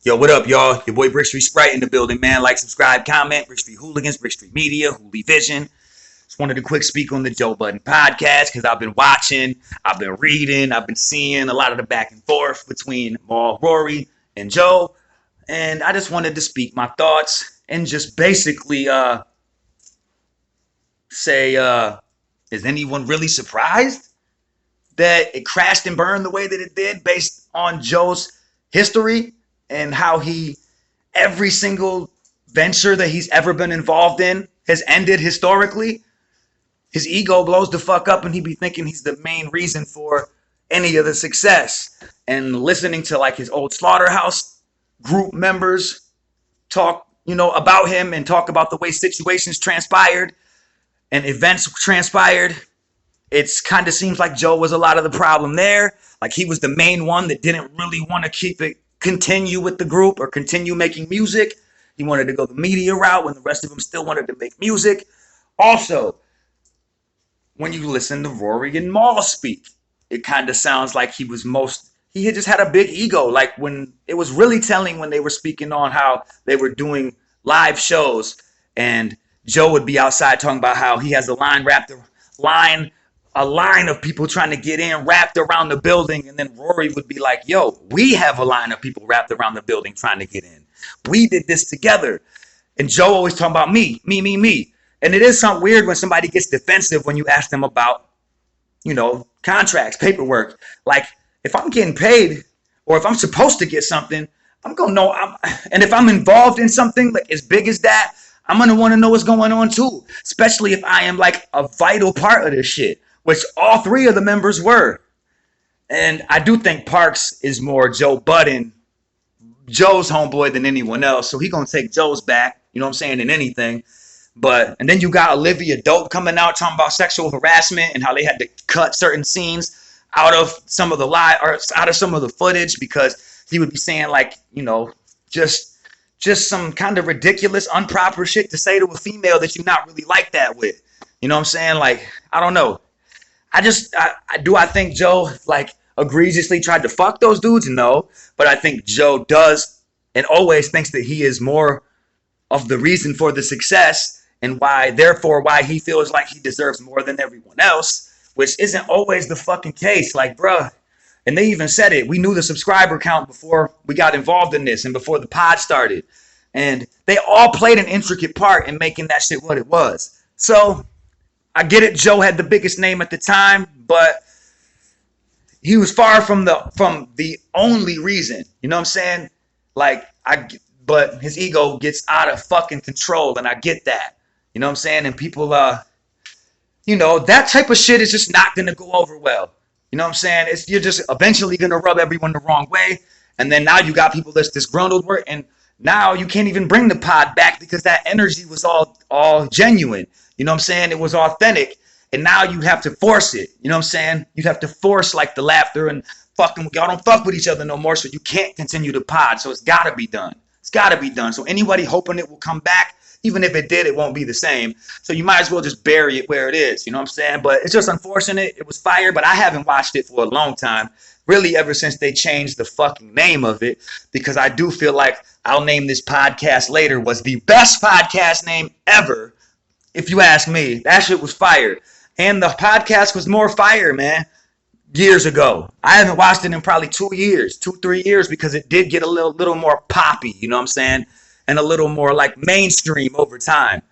Yo, what up, y'all? Your boy Brick Street Sprite in the building, man. Like, subscribe, comment. Brick Street Hooligans, Brick Street Media, Hooli Vision. Just wanted to quick speak on the Joe Budden Podcast because I've been watching, I've been reading, I've been seeing a lot of the back and forth between Maul, Rory, and Joe. And I just wanted to speak my thoughts and just basically say, is anyone really surprised that it crashed and burned the way that it did based on Joe's history and how every single venture that he's ever been involved in has ended historically? His ego blows the fuck up and he be thinking he's the main reason for any of the success. And listening to like his old Slaughterhouse group members talk, about him and talk about the way situations transpired and events transpired, it's kind of seems like Joe was a lot of the problem there. Like he was the main one that didn't really want to continue with the group or continue making music. He wanted to go the media route when the rest of them still wanted to make music. Also, when you listen to Rory and Maul speak, it kind of sounds like he had just had a big ego. Like when it was really telling when they were speaking on how they were doing live shows and Joe would be outside talking about how he has a line of people trying to get in wrapped around the building. And then Rory would be like, yo, we have a line of people wrapped around the building trying to get in. We did this together. And Joe always talking about me. And it is something weird when somebody gets defensive when you ask them about, contracts, paperwork. Like if I'm getting paid or if I'm supposed to get something, I'm going to know. And if I'm involved in something like as big as that, I'm going to want to know what's going on too, especially if I am like a vital part of this shit, which all three of the members were. And I do think Parks is more Joe Budden, Joe's homeboy than anyone else. So he going to take Joe's back, than anything. And then you got Olivia Dope coming out talking about sexual harassment and how they had to cut certain scenes out of some of the out of some of the footage because he would be saying like, just some kind of ridiculous, improper shit to say to a female that you're not really like that with. You know what I'm saying? Like, I don't know. I think Joe like egregiously tried to fuck those dudes? No. But I think Joe does and always thinks that he is more of the reason for the success and why he feels like he deserves more than everyone else, which isn't always the fucking case. Like, bruh. And they even said it. We knew the subscriber count before we got involved in this and before the pod started. And they all played an intricate part in making that shit what it was. So I get it. Joe had the biggest name at the time, but he was far from the only reason. You know what I'm saying? But his ego gets out of fucking control, and I get that. You know what I'm saying? And people, that type of shit is just not going to go over well. You know what I'm saying? You're just eventually going to rub everyone the wrong way. And then now you got people that's disgruntled work. And now you can't even bring the pod back because that energy was all genuine. You know what I'm saying? It was authentic. And now you have to force it. You know what I'm saying? You have to force like the laughter and fucking, y'all don't fuck with each other no more. So you can't continue the pod. So it's got to be done. It's got to be done. So anybody hoping it will come back, even if it did, it won't be the same. So you might as well just bury it where it is. You know what I'm saying? But it's just unfortunate. It was fire, but I haven't watched it for a long time. Really ever since they changed the fucking name of it. Because I do feel like I'll name this podcast later was the best podcast name ever. If you ask me, that shit was fire. And the podcast was more fire, man. Years ago. I haven't watched it in probably 3 years because it did get a little more poppy. You know what I'm saying? And a little more like mainstream over time.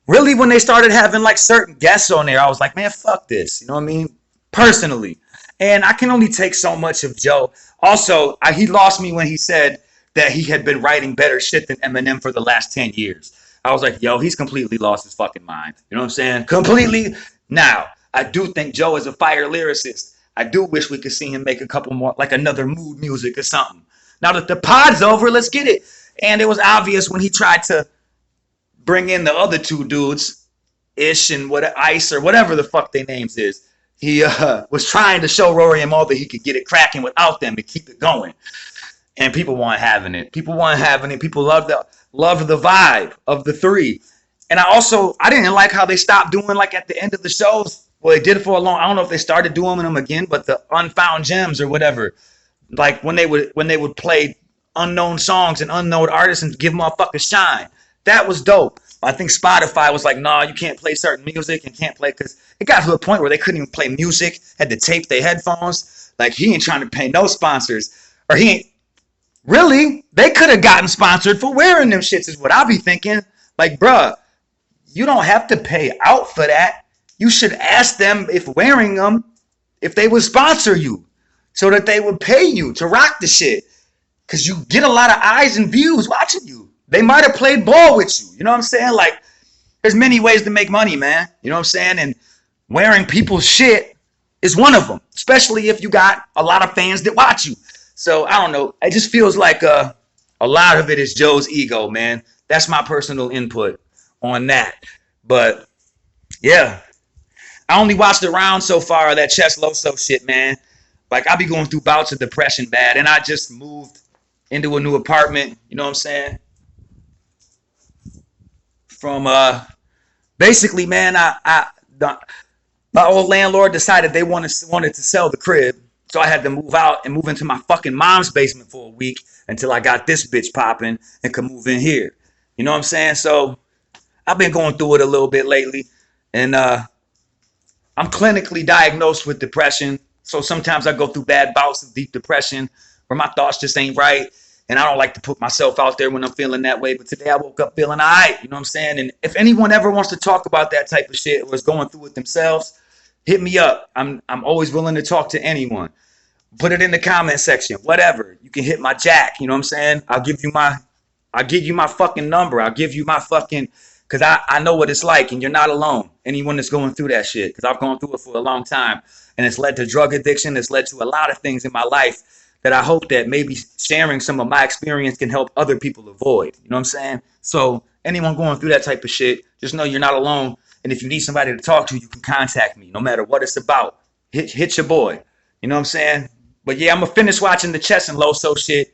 Really, when they started having like certain guests on there, I was like, man, fuck this. You know what I mean? Personally. And I can only take so much of Joe. Also, he lost me when he said that he had been writing better shit than Eminem for the last 10 years. I was like, yo, he's completely lost his fucking mind. You know what I'm saying? Completely. Now, I do think Joe is a fire lyricist. I do wish we could see him make a couple more, like another mood music or something. Now that the pod's over, let's get it. And it was obvious when he tried to bring in the other two dudes, Ish and Ice or whatever the fuck their names is. He was trying to show Rory and Maul that he could get it cracking without them and keep it going. And people weren't having it. People loved the vibe of the three. And I didn't like how they stopped doing like at the end of the shows. Well, they did it for a long. I don't know if they started doing them again, but the unfound gems or whatever. Like when they would play unknown songs and unknown artists and give motherfuckers shine. That was dope. I think Spotify was like, nah, you can't play certain music and can't play, because it got to a point where they couldn't even play music, had to tape their headphones. Like, he ain't trying to pay no sponsors. Or he ain't. Really? They could have gotten sponsored for wearing them shits is what I be thinking. Like, bruh, you don't have to pay out for that. You should ask them if wearing them, if they would sponsor you so that they would pay you to rock the shit. Because you get a lot of eyes and views watching you. They might have played ball with you. You know what I'm saying? Like, there's many ways to make money, man. You know what I'm saying? And wearing people's shit is one of them, especially if you got a lot of fans that watch you. So, I don't know. It just feels like a lot of it is Joe's ego, man. That's my personal input on that. But, yeah. I only watched the round so far of that Chess Loso shit, man. Like, I be going through bouts of depression bad, and I just moved into a new apartment, you know what I'm saying? From, basically, man, my old landlord decided they wanted to sell the crib. So I had to move out and move into my fucking mom's basement for a week until I got this bitch popping and could move in here. You know what I'm saying? So I've been going through it a little bit lately. And I'm clinically diagnosed with depression. So sometimes I go through bad bouts of deep depression where my thoughts just ain't right. And I don't like to put myself out there when I'm feeling that way. But today I woke up feeling all right. You know what I'm saying? And if anyone ever wants to talk about that type of shit or is going through it themselves, hit me up. I'm always willing to talk to anyone. Put it in the comment section. Whatever. You can hit my jack. You know what I'm saying? I'll give you my fucking number. I'll give you my fucking, because I know what it's like, and you're not alone. Anyone that's going through that shit, because I've gone through it for a long time, and it's led to drug addiction. It's led to a lot of things in my life that I hope that maybe sharing some of my experience can help other people avoid. You know what I'm saying? So anyone going through that type of shit, just know you're not alone. And if you need somebody to talk to, you can contact me, no matter what it's about. Hit your boy. You know what I'm saying? But yeah, I'm going to finish watching the Chess and Loso shit.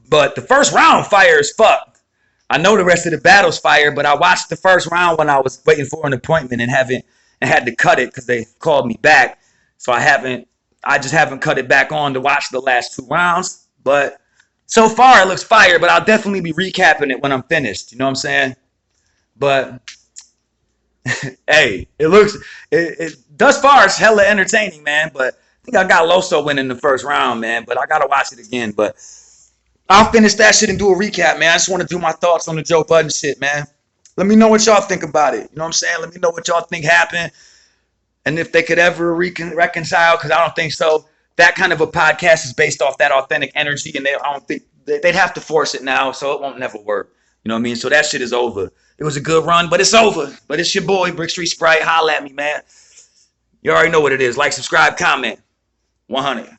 But the first round fire as fuck. I know the rest of the battle's fire, but I watched the first round when I was waiting for an appointment and had to cut it because they called me back. So I just haven't cut it back on to watch the last two rounds. But so far it looks fire, but I'll definitely be recapping it when I'm finished. You know what I'm saying? But hey, it thus far it's hella entertaining, man. But I think I got Loso winning the first round, man. But I gotta watch it again. But I'll finish that shit and do a recap, man. I just want to do my thoughts on the Joe Budden shit, man. Let me know what y'all think about it. You know what I'm saying? Let me know what y'all think happened. And if they could ever reconcile, because I don't think so. That kind of a podcast is based off that authentic energy, and I don't think they'd have to force it now, so it won't never work. You know what I mean? So that shit is over. It was a good run, but it's over. But it's your boy, Brick Street Sprite. Holla at me, man. You already know what it is. Like, subscribe, comment. 100.